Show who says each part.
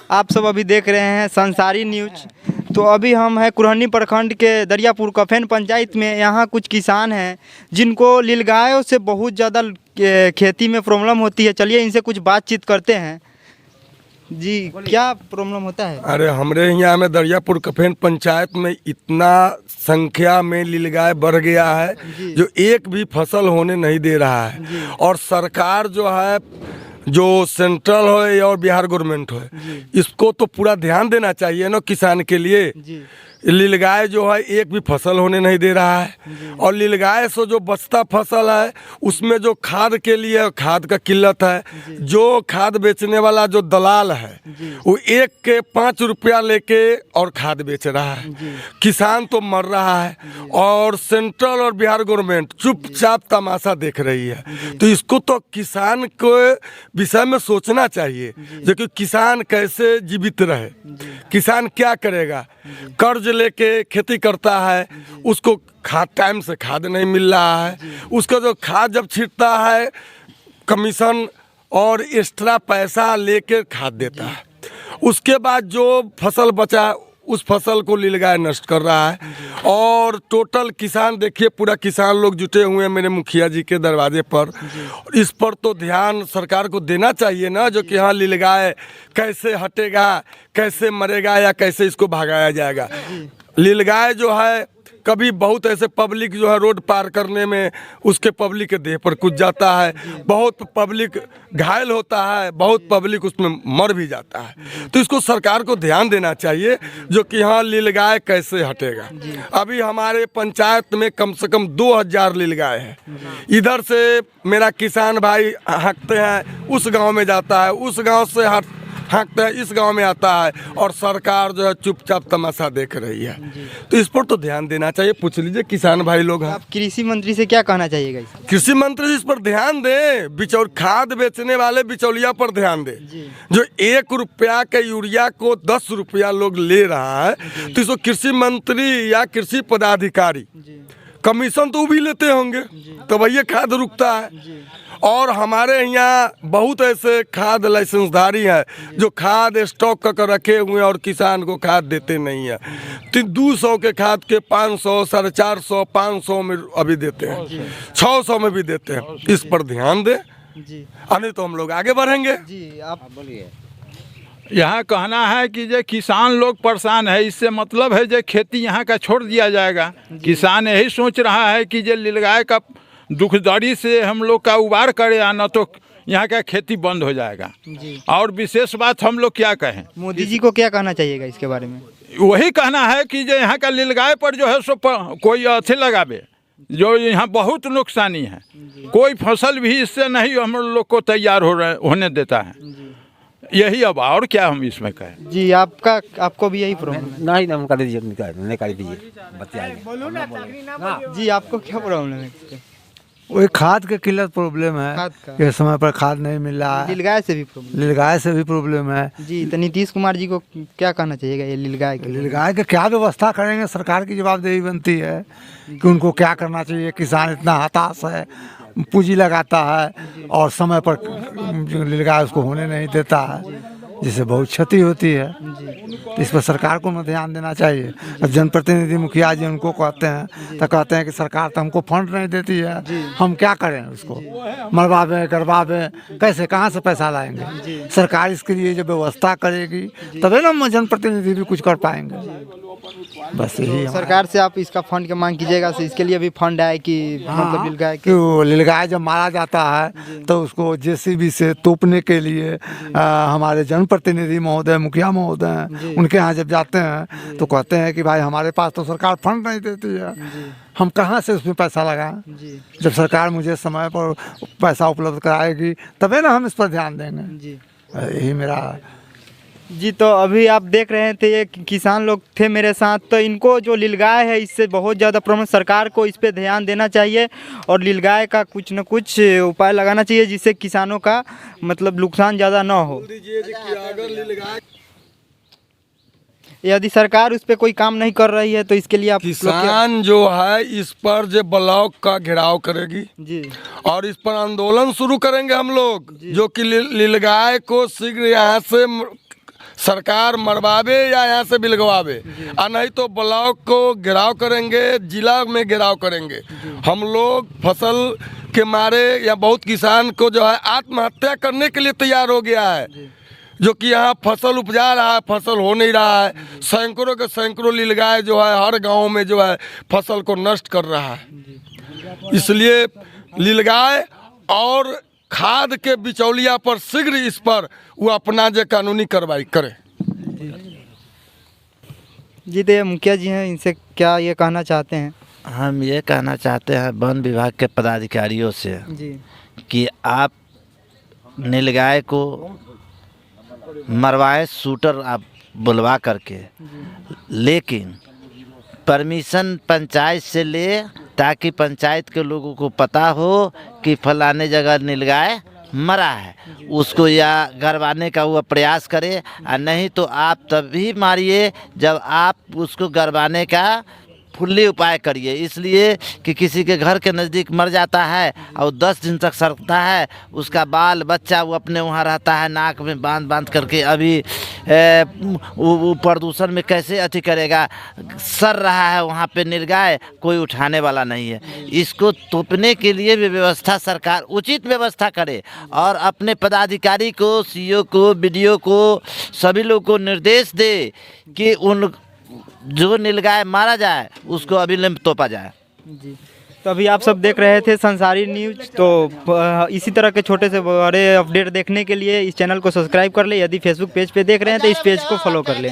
Speaker 1: आप सब अभी देख रहे हैं संसारी न्यूज। तो अभी हम हैं कुरहनी प्रखंड के दरियापुर कफेन पंचायत में। यहाँ कुछ किसान हैं जिनको नीलगायों से बहुत ज़्यादा खेती में प्रॉब्लम होती है। चलिए इनसे कुछ बातचीत करते हैं। जी, क्या प्रॉब्लम होता है?
Speaker 2: अरे हमारे यहाँ में दरियापुर कफेन पंचायत में इतना संख्या में नीलगाय बढ़ गया है जो एक भी फसल होने नहीं दे रहा है। और सरकार जो है, जो सेंट्रल हो और बिहार गवर्नमेंट हो, इसको तो पूरा ध्यान देना चाहिए ना किसान के लिए। नीलगाय जो है एक भी फसल होने नहीं दे रहा है। और नीलगाय से जो बचता फसल है उसमें जो खाद के लिए खाद का किल्लत है। जो खाद बेचने वाला जो दलाल है वो एक के 5 रुपया लेके और खाद बेच रहा है। किसान तो मर रहा है और सेंट्रल और बिहार गवर्नमेंट चुपचाप तमाशा देख रही है। तो इसको तो किसान को विषय में सोचना चाहिए जो कि किसान कैसे जीवित रहे। किसान क्या करेगा? कर्ज लेके खेती करता है, उसको खाद टाइम से खाद नहीं मिल रहा है। उसका जो खाद जब छिड़ता है कमीशन और एक्स्ट्रा पैसा लेके खाद देता है। उसके बाद जो फसल बचा उस फसल को नीलगाय नष्ट कर रहा है। और टोटल किसान देखिए, पूरा किसान लोग जुटे हुए हैं मेरे मुखिया जी के दरवाजे पर। इस पर तो ध्यान सरकार को देना चाहिए ना, जो कि हाँ नीलगाय कैसे हटेगा, कैसे मरेगा या कैसे इसको भगाया जाएगा। नीलगाय जो है कभी बहुत ऐसे पब्लिक जो है रोड पार करने में उसके पब्लिक के देह पर कूद जाता है, बहुत पब्लिक घायल होता है, बहुत पब्लिक उसमें मर भी जाता है। तो इसको सरकार को ध्यान देना चाहिए जो कि हाँ नीलगाय कैसे हटेगा। अभी हमारे पंचायत में कम से कम 2000 नीलगाय है। इधर से मेरा किसान भाई हाँकते हैं, उस गाँव में जाता है, उस गाँव से हाँकते हैं, इस गांव में आता है और सरकार जो है चुपचाप तमाशा देख रही है। तो इस पर तो ध्यान देना चाहिए। पूछ लीजिए किसान भाई लोग हैं।
Speaker 1: आप कृषि मंत्री से क्या कहना चाहिएगा?
Speaker 2: कृषि मंत्री इस पर ध्यान दे। खाद बेचने वाले बिचौलिया पर ध्यान दे। जो 1 रुपया के यूरिया को 10 रुपया लोग ले रहा है, तो इसको कृषि मंत्री या कृषि पदाधिकारी कमीशन तो वो भी लेते होंगे, तो भैया खाद रुकता है। और हमारे यहाँ बहुत ऐसे खाद लाइसेंसधारी हैं जो खाद स्टॉक कर रखे हुए हैं और किसान को खाद देते नहीं है। तो 200 के खाद के 500, 450, 500 में अभी देते हैं, 600 में भी देते हैं। इस पर ध्यान दे, नहीं तो हम लोग आगे बढ़ेंगे।
Speaker 1: जी, आप
Speaker 3: बोलिए।
Speaker 4: यहाँ कहना है कि जो किसान लोग परेशान है, इससे मतलब है जो खेती यहाँ का छोड़ दिया जाएगा। किसान यही सोच रहा है कि जो नीलगाय का दुखदारी से हम लोग का उबार करे, आना तो यहाँ का खेती बंद हो जाएगा। और विशेष बात हम लोग क्या कहें,
Speaker 1: मोदी जी को क्या कहना चाहिएगा इसके बारे में?
Speaker 4: वही कहना है कि जो यहाँ का नीलगाय पर जो है सो कोई अथी लगावे, जो यहाँ बहुत नुकसानी है। कोई फसल भी इससे नहीं हम लोग को तैयार होने देता है। यही अब और क्या हम इसमें कहें।
Speaker 1: जी, आपको भी यही प्रॉब्लम?
Speaker 3: नहीं कर दीजिए, निकाल दीजिए, बताइए।
Speaker 1: जी, आपको क्या प्रॉब्लम है?
Speaker 5: वही खाद के किल्लत प्रॉब्लम है।
Speaker 1: खाद का?
Speaker 5: कि समय पर खाद नहीं मिल रहा है।
Speaker 1: नीलगाय से भी प्रॉब्लम?
Speaker 5: नीलगाय से भी प्रॉब्लम है।
Speaker 1: जी, तो नीतीश कुमार जी को क्या कहना चाहिएगा ये नीलगाय के?
Speaker 5: नीलगाय के क्या व्यवस्था करेंगे? सरकार की जवाबदेही बनती है कि उनको क्या करना चाहिए। किसान इतना हताश है, पूंजी लगाता है और समय पर नीलगाय उसको होने नहीं देता है, जिससे बहुत क्षति होती है। तो इस पर सरकार को ध्यान देना चाहिए। अब जनप्रतिनिधि मुखिया जी उनको कहते हैं तो कहते हैं कि सरकार तो हमको फंड नहीं देती है, हम क्या करें? उसको मरवावे करवावे, कैसे कहाँ से पैसा लाएंगे? सरकार इसके लिए जो व्यवस्था करेगी तभी ना जनप्रतिनिधि भी कुछ कर पाएंगे। बस यही
Speaker 1: सरकार से आप इसका फंड का मांग कीजिएगा। इसके लिए भी फंड आए कि मतलब नीलगाय
Speaker 5: कि नीलगाय जब मारा जाता है तो उसको जेसीबी से तोपने के लिए हमारे जनप्रतिनिधि महोदय, मुखिया महोदय, उनके यहाँ जब जाते हैं तो कहते हैं कि भाई हमारे पास तो सरकार फंड नहीं देती है, हम कहाँ से उसमें पैसा लगाएं? जब सरकार मुझे समय पर पैसा उपलब्ध कराएगी तभी ना हम इस पर ध्यान देंगे। यही मेरा।
Speaker 1: जी, तो अभी आप देख रहे थे ये किसान लोग थे मेरे साथ। तो इनको जो नीलगाय है इससे बहुत ज़्यादा प्रॉब्लम, सरकार को इस पे ध्यान देना चाहिए और नीलगाय का कुछ न कुछ उपाय लगाना चाहिए जिससे किसानों का मतलब नुकसान ज़्यादा ना हो। यदि सरकार उस पर कोई काम नहीं कर रही है तो इसके लिए आप
Speaker 2: किसान जो है इस पर जो ब्लॉक का घेराव करेगी
Speaker 1: जी,
Speaker 2: और इस पर आंदोलन शुरू करेंगे हम लोग, जो कि नीलगाय को शीघ्र यहाँ से सरकार मरवावे या यहाँ से बिलगवावे, और नहीं तो ब्लॉक को घेराव करेंगे, जिला में घेराव करेंगे। हम लोग फसल के मारे या बहुत किसान को जो है आत्महत्या करने के लिए तैयार हो गया है, जो कि यहाँ फसल उपजा रहा है, फसल हो नहीं रहा है। सैकड़ों के सैकड़ों नीलगाय जो है हर गांव में जो है फसल को नष्ट कर रहा है। इसलिए नीलगाय और खाद के बिचौलिया पर शीघ्र इस पर वो अपना जो कानूनी कार्रवाई करे।
Speaker 1: जी तो ये मुखिया जी हैं, इनसे क्या ये कहना चाहते हैं?
Speaker 6: हम ये कहना चाहते हैं वन विभाग के पदाधिकारियों से
Speaker 1: जी
Speaker 6: कि आप नीलगाय को मरवाए, शूटर आप बुलवा करके, लेकिन परमिशन पंचायत से ले, ताकि पंचायत के लोगों को पता हो कि फलाने जगह नीलगाय मरा है, उसको या गरवाने का वो प्रयास करे। और नहीं तो आप तभी मारिए जब आप उसको गरवाने का फुल्ली उपाय करिए। इसलिए कि किसी के घर के नज़दीक मर जाता है और 10 दिन तक सड़ता है, उसका बाल बच्चा वो अपने वहाँ रहता है, नाक में बांध करके, अभी वो प्रदूषण में कैसे अति करेगा, सड़ रहा है वहाँ पे नीलगाय, कोई उठाने वाला नहीं है। इसको तोपने के लिए भी व्यवस्था सरकार उचित व्यवस्था करे और अपने पदाधिकारी को, सीईओ को, बीडीओ को, सभी लोग को निर्देश दे कि उन जो नीलगाय मारा जाए उसको अविलंब तोपा जाए।
Speaker 1: जी तो अभी आप सब देख रहे थे संसारी न्यूज। तो इसी तरह के छोटे से बड़े अपडेट देखने के लिए इस चैनल को सब्सक्राइब कर ले। यदि फेसबुक पेज पे देख रहे हैं तो इस पेज को फॉलो कर ले।